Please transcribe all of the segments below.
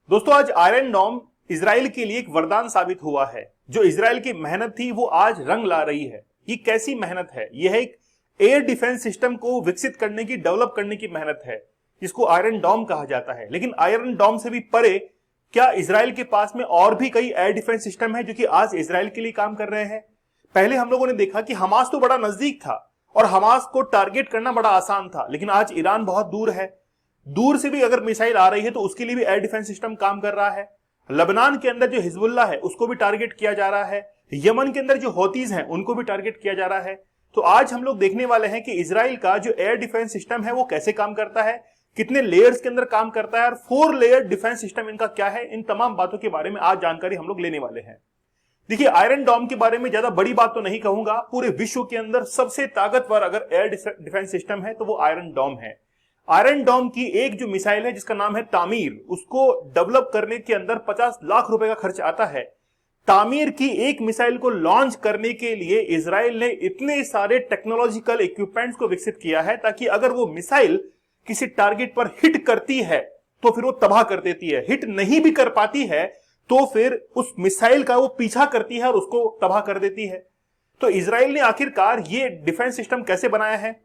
दोस्तों आज आयरन डोम इजराइल के लिए एक वरदान साबित हुआ है। जो इजराइल की मेहनत थी वो आज रंग ला रही है। ये कैसी मेहनत है? यह एक एयर डिफेंस सिस्टम को विकसित करने की, डेवलप करने की मेहनत है, जिसको आयरन डोम कहा जाता है। लेकिन आयरन डोम से भी परे क्या इजराइल के पास में और भी कई एयर डिफेंस सिस्टम है जो कि आज इजराइल के लिए काम कर रहे हैं। पहले हम लोगों ने देखा कि हमास तो बड़ा नजदीक था और हमास को टारगेट करना बड़ा आसान था, लेकिन आज ईरान बहुत दूर है। दूर से भी अगर मिसाइल आ रही है तो उसके लिए भी एयर डिफेंस सिस्टम काम कर रहा है। लेबनान के अंदर जो हिजबुल्लाह है उसको भी टारगेट किया जा रहा है। यमन के अंदर जो हौतीज हैं उनको भी टारगेट किया जा रहा है। तो आज हम लोग देखने वाले हैं कि इजराइल का जो एयर डिफेंस सिस्टम है वो कैसे काम करता है, कितने लेयर्स के अंदर काम करता है और 4 लेयर डिफेंस सिस्टम इनका क्या है। इन तमाम बातों के बारे में आज जानकारी हम लोग लेने वाले हैं। देखिए, आयरन डोम के बारे में ज्यादा बड़ी बात तो नहीं कहूंगा। पूरे विश्व के अंदर सबसे ताकतवर अगर एयर डिफेंस सिस्टम है तो वो आयरन डोम है। आयरन डोम की एक जो मिसाइल है जिसका नाम है तामीर, उसको डेवलप करने के अंदर 50 लाख रुपए का खर्च आता है। तामीर की एक मिसाइल को लॉन्च करने के लिए इजराइल ने इतने सारे टेक्नोलॉजिकल इक्विपमेंट्स को विकसित किया है ताकि अगर वो मिसाइल किसी टारगेट पर हिट करती है तो फिर वो तबाह कर देती है। हिट नहीं भी कर पाती है तो फिर उस मिसाइल का वो पीछा करती है और उसको तबाह कर देती है। तो इजराइल ने आखिरकार ये डिफेंस सिस्टम कैसे बनाया है?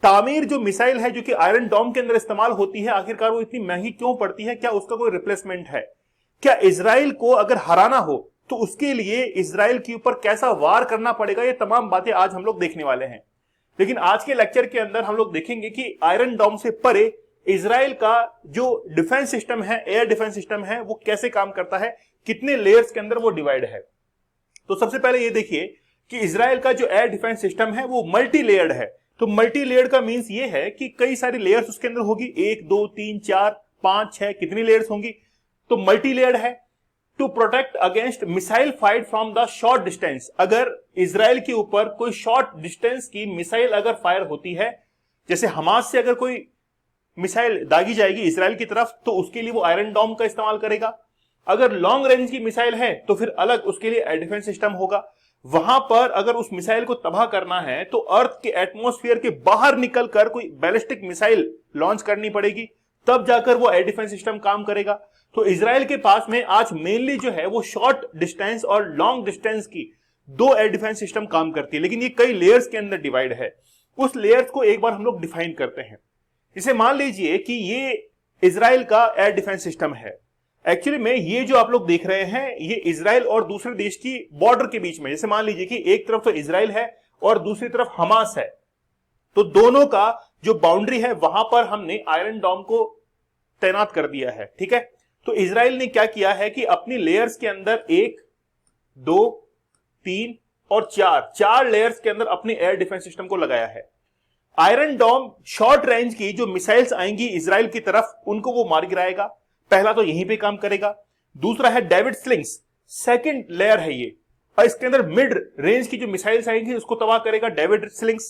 तामीर जो मिसाइल है जो कि आयरन डोम के अंदर इस्तेमाल होती है, आखिरकार वो इतनी महंगी क्यों पड़ती है? क्या उसका कोई रिप्लेसमेंट है? क्या इजराइल को अगर हराना हो तो उसके लिए इजराइल के ऊपर कैसा वार करना पड़ेगा? ये तमाम बातें आज हम लोग देखने वाले हैं। लेकिन आज के लेक्चर के अंदर हम लोग देखेंगे कि आयरन डोम से परे इजराइल का जो डिफेंस सिस्टम है, एयर डिफेंस सिस्टम है, वो कैसे काम करता है, कितने लेयर्स के अंदर वो डिवाइड है। तो सबसे पहले ये देखिए कि इजराइल का जो एयर डिफेंस सिस्टम है वो मल्टी लेयर्ड है। तो मल्टी लेयर्ड का मींस ये है कि कई सारी लेयर्स उसके अंदर होगी, 1 2 3 4 5 6 कितनी लेयर्स होंगी? तो मल्टी लेयर्ड है। To protect against missile fight from the short distance, अगर इजराइल के ऊपर कोई शॉर्ट डिस्टेंस की मिसाइल अगर फायर होती है, जैसे हमास से अगर कोई मिसाइल दागी जाएगी इजराइल की तरफ, तो उसके लिए वो आयरन डोम का इस्तेमाल करेगा। अगर लॉन्ग रेंज की मिसाइल है तो फिर अलग उसके लिए एयर डिफेंस सिस्टम होगा। वहां पर अगर उस मिसाइल को तबाह करना है तो अर्थ के एटमॉस्फेयर के बाहर निकलकर कोई बैलिस्टिक मिसाइल लॉन्च करनी पड़ेगी, तब जाकर वो एयर डिफेंस सिस्टम काम करेगा। तो इजराइल के पास में आज मेनली जो है वो शॉर्ट डिस्टेंस और लॉन्ग डिस्टेंस की 2 एयर डिफेंस सिस्टम काम करती है, लेकिन ये कई लेयर्स के अंदर डिवाइड है। उस लेयर्स को एक बार हम लोग डिफाइन करते हैं। इसे मान लीजिए कि ये इजराइल का एयर डिफेंस सिस्टम है। एक्चुअली में ये जो आप लोग देख रहे हैं ये इजराइल और दूसरे देश की बॉर्डर के बीच में, जैसे मान लीजिए कि एक तरफ तो इजराइल है और दूसरी तरफ हमास है, तो दोनों का जो बाउंड्री है वहां पर हमने आयरन डोम को तैनात कर दिया है। ठीक है, तो इजराइल ने क्या किया है कि अपनी लेयर्स के अंदर 1 2 3 और 4 लेयर्स के अंदर अपने एयर डिफेंस सिस्टम को लगाया है। आयरन डोम शॉर्ट रेंज की जो मिसाइल्स आएंगी इजराइल की तरफ उनको वो मार गिराएगा। पहला तो यहीं पे काम करेगा। दूसरा है डेविड स्लिंग्स, सेकंड लेयर है ये, और इसके अंदर मिड रेंज की जो मिसाइल्स आएंगी उसको तबाह करेगा डेविड स्लिंग्स।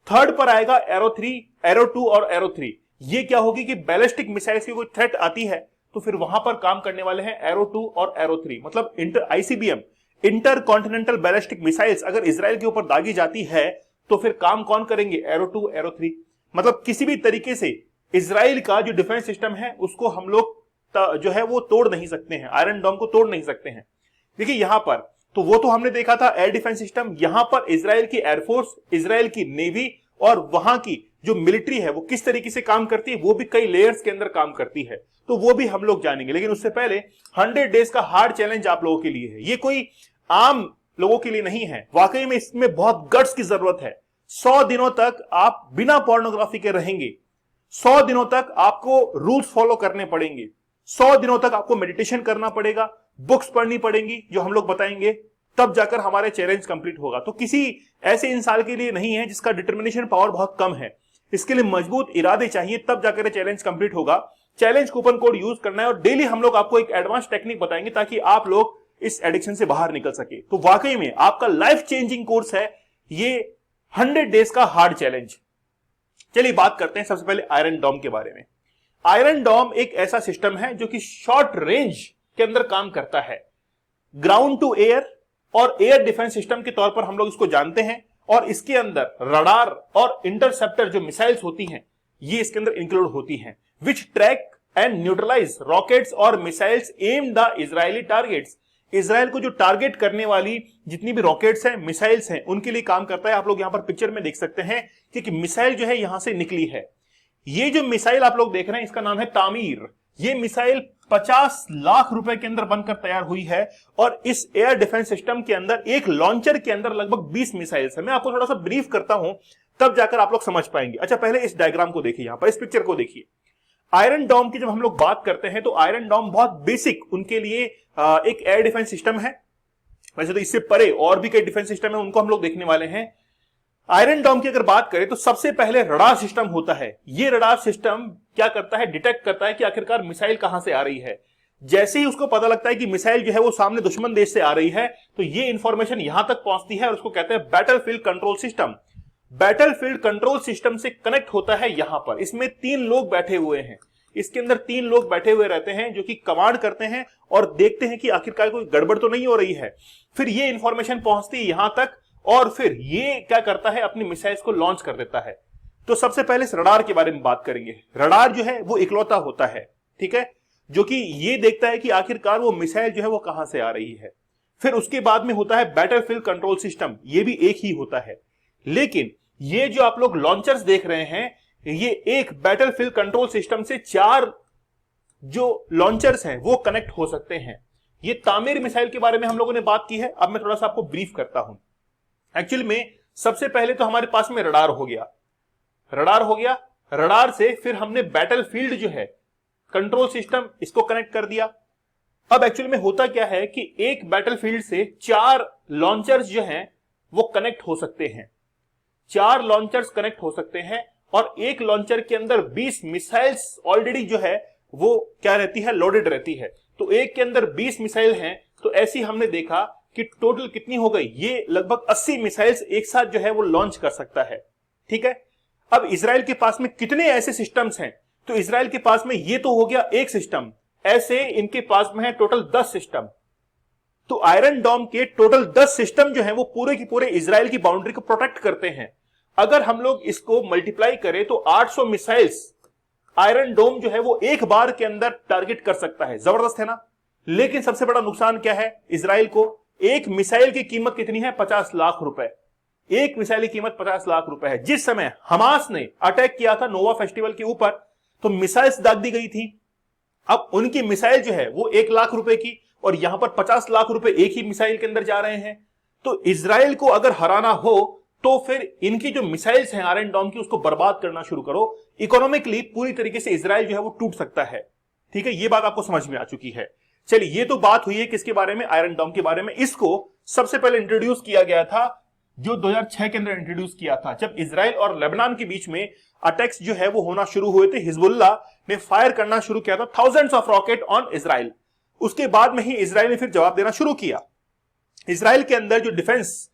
थर्ड पर आएगा एरो 3, एरो 2 और एरो 3। ये क्या होगी कि बैलिस्टिक मिसाइल्स की कोई थ्रेट आती है तो फिर वहां पर काम करने वाले हैं एरो 2 और एरो 3, मतलब ICBM, inter continental ballistic missiles अगर इजराइल के ऊपर दागी जाती है तो फिर काम कौन करेंगे? Arrow 2 arrow 3। मतलब किसी भी तरीके से इजराइल का जो डिफेंस सिस्टम है उसको हम लोग जो है वो तोड़ नहीं सकते हैं, आयरन डोम को तोड़ नहीं सकते हैं। देखिए यहां पर तो वो तो हमने देखा था एयर डिफेंस सिस्टम। यहां पर इजराइल की एयरफोर्स, इजराइल की नेवी और वहां की जो मिलिट्री है वो किस तरीके से काम करती है, वो भी कई लेयर्स के अंदर काम करती है, तो वो भी हम लोग जानेंगे। लेकिन उससे पहले 100 डेज का हार्ड चैलेंज आप लोगों के लिए है। ये कोई आम लोगों के लिए नहीं है, वाकई में इसमें बहुत गट्स की जरूरत है। 100 दिनों तक आप बिना पोर्नोग्राफी के रहेंगे। 100 दिनों तक आपको रूल्स फॉलो करने पड़ेंगे। 100 दिनों तक आपको मेडिटेशन करना पड़ेगा, बुक्स पढ़नी पड़ेंगी जो हम लोग बताएंगे, तब जाकर हमारे चैलेंज कंप्लीट होगा। तो किसी ऐसे इंसान के लिए नहीं है जिसका डिटर्मिनेशन पावर बहुत कम है। इसके लिए मजबूत इरादे चाहिए, तब जाकर चैलेंज कंप्लीट होगा। चैलेंज कूपन कोड यूज करना है और डेली हम लोग आपको एक एडवांस टेक्निक बताएंगे ताकि आप लोग इस एडिक्शन से बाहर निकल सके। तो वाकई में आपका लाइफ चेंजिंग कोर्स है ये 100 डेज का हार्ड चैलेंज। चलिए बात करते हैं सबसे पहले आयरन डोम के बारे में। आयरन डोम एक ऐसा सिस्टम है जो कि शॉर्ट रेंज के अंदर काम करता है। ग्राउंड टू एयर और एयर डिफेंस सिस्टम के तौर पर हम लोग इसको जानते हैं, और इसके अंदर रडार और इंटरसेप्टर जो मिसाइल्स होती हैं ये इसके अंदर इंक्लूड होती हैं, विच ट्रैक एंड न्यूट्रलाइज रॉकेट्स और missiles aimed the Israeli targets. Israel को जो टारगेट करने वाली जितनी भी रॉकेट्स हैं, मिसाइल्स हैं, उनके लिए काम करता है। आप लोग यहां पर पिक्चर में देख सकते हैं कि मिसाइल जो है यहां से निकली है। ये जो मिसाइल आप लोग देख रहे हैं इसका नाम है तामीर। ये मिसाइल 50 लाख रुपए के अंदर बनकर तैयार हुई है और इस एयर डिफेंस सिस्टम के अंदर एक लॉन्चर के अंदर लगभग 20 मिसाइल्स है। मैं आपको थोड़ा सा ब्रीफ करता हूं, तब जाकर आप लोग समझ पाएंगे। अच्छा, पहले इस डायग्राम को देखिए, यहां पर इस पिक्चर को देखिए। आयरन डोम की जब हम लोग बात करते हैं तो आयरन डोम बहुत बेसिक उनके लिए एक एयर डिफेंस सिस्टम है। वैसे तो इससे परे और भी कई डिफेंस सिस्टम है, उनको हम लोग देखने वाले हैं। आयरन डोम की अगर बात करें तो सबसे पहले रडार सिस्टम होता है। ये रडार सिस्टम क्या करता है, डिटेक्ट करता है कि आखिरकार मिसाइल कहां से आ रही है। जैसे ही उसको पता लगता है कि मिसाइल जो है वो सामने दुश्मन देश से आ रही है, तो ये इंफॉर्मेशन यहां तक पहुंचती है और उसको कहते हैं battlefield control system. Battlefield control system से कनेक्ट होता है यहां पर। इसमें 3 लोग बैठे हुए हैं, इसके अंदर 3 लोग बैठे हुए रहते हैं जो कि कमांड करते हैं और देखते हैं कि आखिरकार कोई गड़बड़ तो नहीं हो रही है। फिर ये इंफॉर्मेशन पहुंचती है यहां तक और फिर ये क्या करता है, अपनी मिसाइल्स को लॉन्च कर देता है। तो सबसे पहले इस रडार के बारे में बात करेंगे। रडार जो है वो इकलौता होता है, ठीक है, जो कि ये देखता है कि आखिरकार वो मिसाइल जो है वो कहां से आ रही है। फिर उसके बाद में होता है बैटलफील्ड कंट्रोल सिस्टम, ये भी एक ही होता है। लेकिन ये जो आप लोग लॉन्चर्स देख रहे हैं, ये एक बैटलफील्ड कंट्रोल सिस्टम से 4 जो लॉन्चर्स हैं वो कनेक्ट हो सकते हैं। ये तामीर मिसाइल के बारे में हम लोगों ने बात की है। अब मैं थोड़ा सा आपको ब्रीफ करता हूं। एक्चुअली में सबसे पहले तो हमारे पास में रडार हो गया, रडार से फिर हमने बैटलफील्ड जो है कंट्रोल सिस्टम, इसको कनेक्ट कर दिया। अब एक्चुअली में होता क्या है कि एक बैटलफील्ड से 4 लॉन्चर्स जो हैं वो कनेक्ट हो सकते हैं। 4 लॉन्चर्स कनेक्ट हो सकते हैं और एक लॉन्चर के अंदर 20 मिसाइल्स ऑलरेडी जो है वो क्या रहती है, लोडेड रहती है। तो एक के अंदर 20 मिसाइल हैं, तो ऐसी हमने देखा कि टोटल कितनी हो गई, ये लगभग 80 मिसाइल्स एक साथ जो है वो लॉन्च कर सकता है, ठीक है। अब इजराइल के पास में कितने ऐसे सिस्टम्स हैं, तो इजराइल के पास में ये तो हो गया एक सिस्टम, ऐसे इनके पास में है टोटल 10 सिस्टम। तो आयरन डोम के टोटल 10 सिस्टम जो है वो पूरे की पूरे इजराइल की बाउंड्री को प्रोटेक्ट करते हैं। अगर हम लोग इसको मल्टीप्लाई करें तो 800 मिसाइल्स आयरन डोम जो है वो एक बार के अंदर टारगेट कर सकता है। जबरदस्त है ना। लेकिन सबसे बड़ा नुकसान क्या है इजराइल को, एक मिसाइल की कीमत कितनी है, 50 लाख रुपए। एक मिसाइल की कीमत 50 लाख रुपए है। जिस समय हमास ने अटैक किया था नोवा फेस्टिवल के ऊपर, तो मिसाइल्स दाग दी गई थी। अब उनकी मिसाइल जो है वो 1 लाख रुपए की और यहां पर 50 लाख रुपए एक ही मिसाइल के अंदर जा रहे हैं। तो इजराइल को अगर हराना हो तो फिर इनकी जो मिसाइल्स हैं आयरन डोम की, उसको बर्बाद करना शुरू करो। इकोनॉमिकली पूरी तरीके से इजराइल जो है वो टूट सकता है, ठीक है। ये बात आपको समझ में आ चुकी है। चलिए, ये तो बात हुई है किसके बारे में, आयरन डोम के बारे में। इसको सबसे पहले इंट्रोड्यूस किया गया था जो 2006 के अंदर इंट्रोड्यूस किया था, जब इजराइल और लेबनान के बीच में अटैक्स जो है वो होना शुरू हुए थे। हिजबुल्लाह ने फायर करना शुरू किया था thousands of rocket on Israel. उसके बाद में ही इजराइल ने फिर जवाब देना शुरू किया। इजराइल के अंदर जो डिफेंस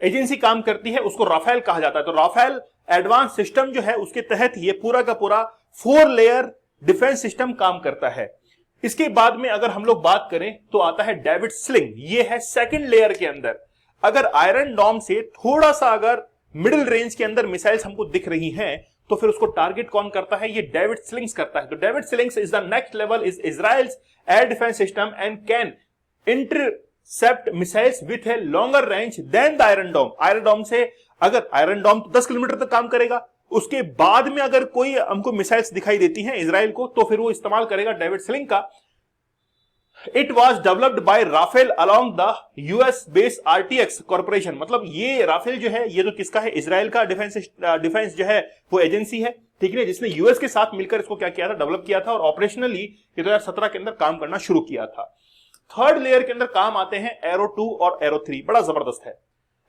एजेंसी काम करती है उसको राफेल कहा जाता है। तो राफेल एडवांस सिस्टम जो है उसके तहत ये पूरा का पूरा 4 लेयर डिफेंस सिस्टम काम करता है। इसके बाद में अगर हम लोग बात करें तो आता है डेविड स्लिंग, ये है सेकंड लेयर के अंदर। अगर आयरन डोम से थोड़ा सा अगर मिडिल रेंज के अंदर मिसाइल्स हमको दिख रही हैं, तो फिर उसको टारगेट कौन करता है, ये डेविड स्लिंग्स करता है। तो David slings is the next level is Israel's air defence system and can intercept missiles with a longer range than the Iron Dome. Iron Dome से अगर आयरन डोम तो 10 किलोमीटर तक काम करेगा, उसके बाद में अगर कोई हमको मिसाइल्स दिखाई देती हैं इजराइल को, तो फिर वो इस्तेमाल करेगा डेविड स्लिंग का। It was developed by Rafael along the US based RTX corporation. मतलब ये राफेल जो है ये तो किसका है, इजराइल का डिफेंस जो है वो एजेंसी है, ठीक है, जिसने यूएस के साथ मिलकर इसको क्या किया था, डेवलप किया था और ऑपरेशनली ये 2017 के अंदर काम करना शुरू किया था। थर्ड लेयर के अंदर काम आते हैं एरो 2 और एरो 3, बड़ा जबरदस्त है।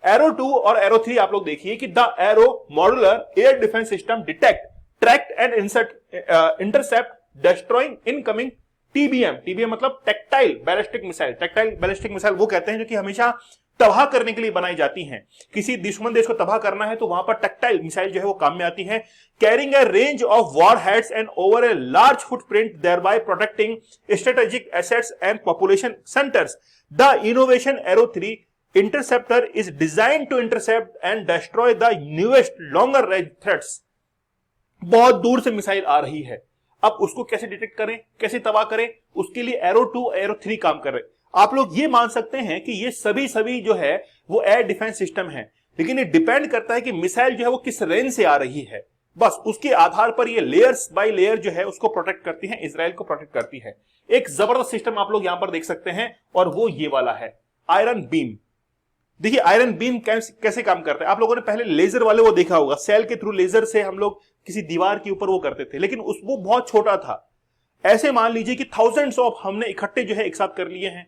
एरो 2 और एरो 3 आप लोग देखिए कि the Arrow modular air defence system detect, track and intercept destroying incoming TBM. TBM मतलब tactile ballistic missile. Tactile ballistic missile वो कहते हैं जो कि हमेशा तबाह करने के लिए बनाई जाती हैं। किसी दुश्मन देश को तबाह करना है तो वहां पर टैक्टाइल मिसाइल जो है वो काम में आती है। Carrying a range of warheads and over a large footprint, thereby protecting strategic assets and population centres. The innovation Arrow 3 interceptor is designed to intercept and destroy the newest longer range threats. बहुत दूर से missile आ रही है, अब उसको कैसे detect करें, कैसे तबाह करें, उसके लिए एरो 2 एरो 3 काम कर रहे हैं। आप लोग ये मान सकते हैं कि ये सभी जो है वो एयर डिफेंस सिस्टम है, लेकिन ये डिपेंड करता है कि मिसाइल जो है वो किस रेंज से आ रही है, बस उसके आधार पर ये लेयर्स बाय लेयर जो है उसको प्रोटेक्ट करती है, इजराइल को प्रोटेक्ट करती है। एक जबरदस्त सिस्टम आप लोग यहां पर देख सकते हैं और वो ये वाला है आयरन बीम। देखिए आयरन बीम कैसे काम करता है। आप लोगों ने पहले लेजर वाले वो देखा होगा, सेल के थ्रू लेजर से हम लोग किसी दीवार के ऊपर वो करते थे, लेकिन वो बहुत छोटा था। ऐसे मान लीजिए कि थाउजेंड्स ऑफ हमने इकट्ठे जो है एक साथ कर लिए हैं,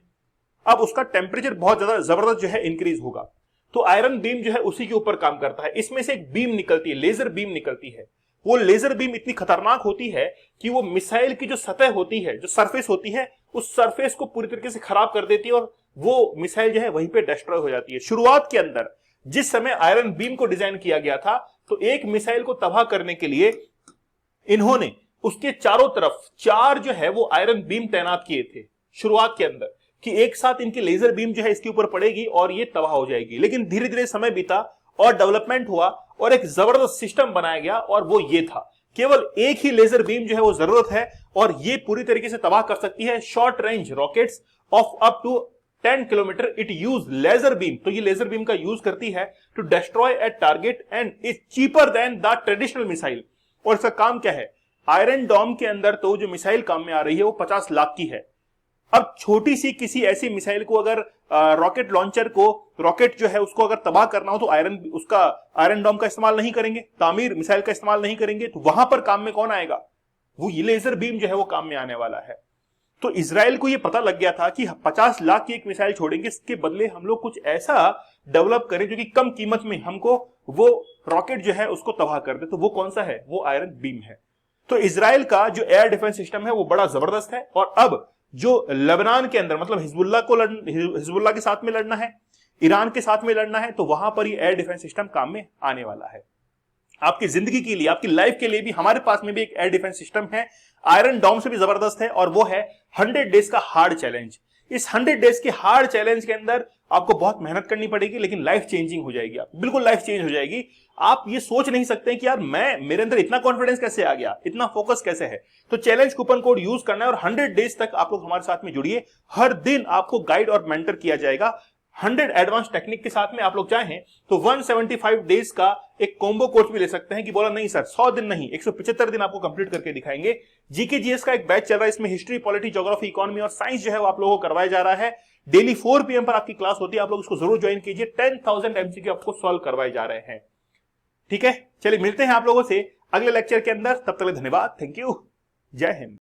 अब उसका टेम्परेचर बहुत ज्यादा जबरदस्त जो है इंक्रीज होगा। तो आयरन बीम जो है उसी के ऊपर काम करता है। इसमें से एक बीम निकलती है, लेजर बीम निकलती है। वो लेजर बीम इतनी खतरनाक होती है कि वो मिसाइल की जो सतह होती है, जो सरफेस होती है, उस सरफेस को पूरी तरीके से खराब कर देती है और वो मिसाइल जो है वहीं पे डिस्ट्रॉय हो जाती है। शुरुआत के अंदर जिस समय आयरन बीम को डिजाइन किया गया था, तो एक मिसाइल को तबाह करने के लिए इन्होंने उसके चारों तरफ 4 जो है वो आयरन बीम तैनात किए थे शुरुआत के अंदर, कि एक साथ इनकी लेजर बीम जो है इसके ऊपर पड़ेगी और ये तबाह हो जाएगी। लेकिन धीरे धीरे समय बीता और डेवलपमेंट हुआ और एक जबरदस्त सिस्टम बनाया गया और वो ये था, केवल एक ही लेजर बीम जो है वो जरूरत है और ये पूरी तरीके से तबाह कर सकती है short range rockets of up to 10 kilometres. It use laser beam, तो ये लेजर बीम का यूज करती है to destroy a target and is cheaper than the traditional missile. और इसका काम क्या है, आयरन डोम के अंदर तो जो मिसाइल काम में आ रही है वो 50 लाख की है। अब छोटी सी किसी ऐसी मिसाइल को अगर रॉकेट लॉन्चर को, रॉकेट जो है उसको अगर तबाह करना हो तो आयरन डोम का इस्तेमाल नहीं करेंगे, तामीर मिसाइल का इस्तेमाल नहीं करेंगे, तो वहां पर काम में कौन आएगा, वो ये लेजर बीम जो है वो काम में आने वाला है। तो इजराइल को ये पता लग गया था कि 50 लाख की एक मिसाइल छोड़ेंगे, इसके बदले हम लोग कुछ ऐसा डेवलप करें जो कि कम कीमत में हमको वो रॉकेट जो है उसको तबाह कर दे। तो वो कौन सा है, वो आयरन बीम है। तो इजराइल का जो एयर डिफेंस सिस्टम है वो बड़ा जबरदस्त है। और अब जो लेबनान के अंदर, मतलब हिजबुल्लाह के साथ में लड़ना है, ईरान के साथ में लड़ना है, तो वहां पर ये एयर डिफेंस सिस्टम काम में आने वाला है। आपकी जिंदगी के लिए, आपकी लाइफ के लिए भी हमारे पास में भी एक एयर डिफेंस सिस्टम है, आयरन डोम से भी जबरदस्त है, और वो है 100 डेज का हार्ड चैलेंज। इस 100 डेज के हार्ड चैलेंज के अंदर आपको बहुत मेहनत करनी पड़ेगी, लेकिन लाइफ चेंजिंग हो जाएगी, आप बिल्कुल लाइफ चेंज हो जाएगी। आप ये सोच नहीं सकते कि यार मेरे अंदर इतना कॉन्फिडेंस कैसे आ गया, इतना फोकस कैसे है। तो चैलेंज कूपन कोड यूज करना है और 100 डेज तक आप लोग हमारे साथ में जुड़िए। हर दिन आपको गाइड और मेंटर किया जाएगा 100 एडवांस टेक्निक के साथ में। आप लोग चाहें तो 175 डेज का एक कॉम्बो कोर्स भी ले सकते हैं। कि बोला नहीं सर 100 दिन नहीं, 175 दिन आपको कंप्लीट करके दिखाएंगे। जीके जीएस का एक बैच चल रहा है, इसमें हिस्ट्री, पॉलिटी, ज्योग्राफी, इकोनॉमी और साइंस जो है वो आप लोगों को करवाया जा रहा है। डेली 4 PM पर आपकी क्लास होती है, आप लोग उसको जरूर ज्वाइन कीजिए। 10,000 MCQ आपको सॉल्व करवाए जा रहे हैं। ठीक है, चलिए मिलते हैं आप लोगों से अगले लेक्चर के अंदर। तब तक धन्यवाद, थैंक यू, जय हिंद।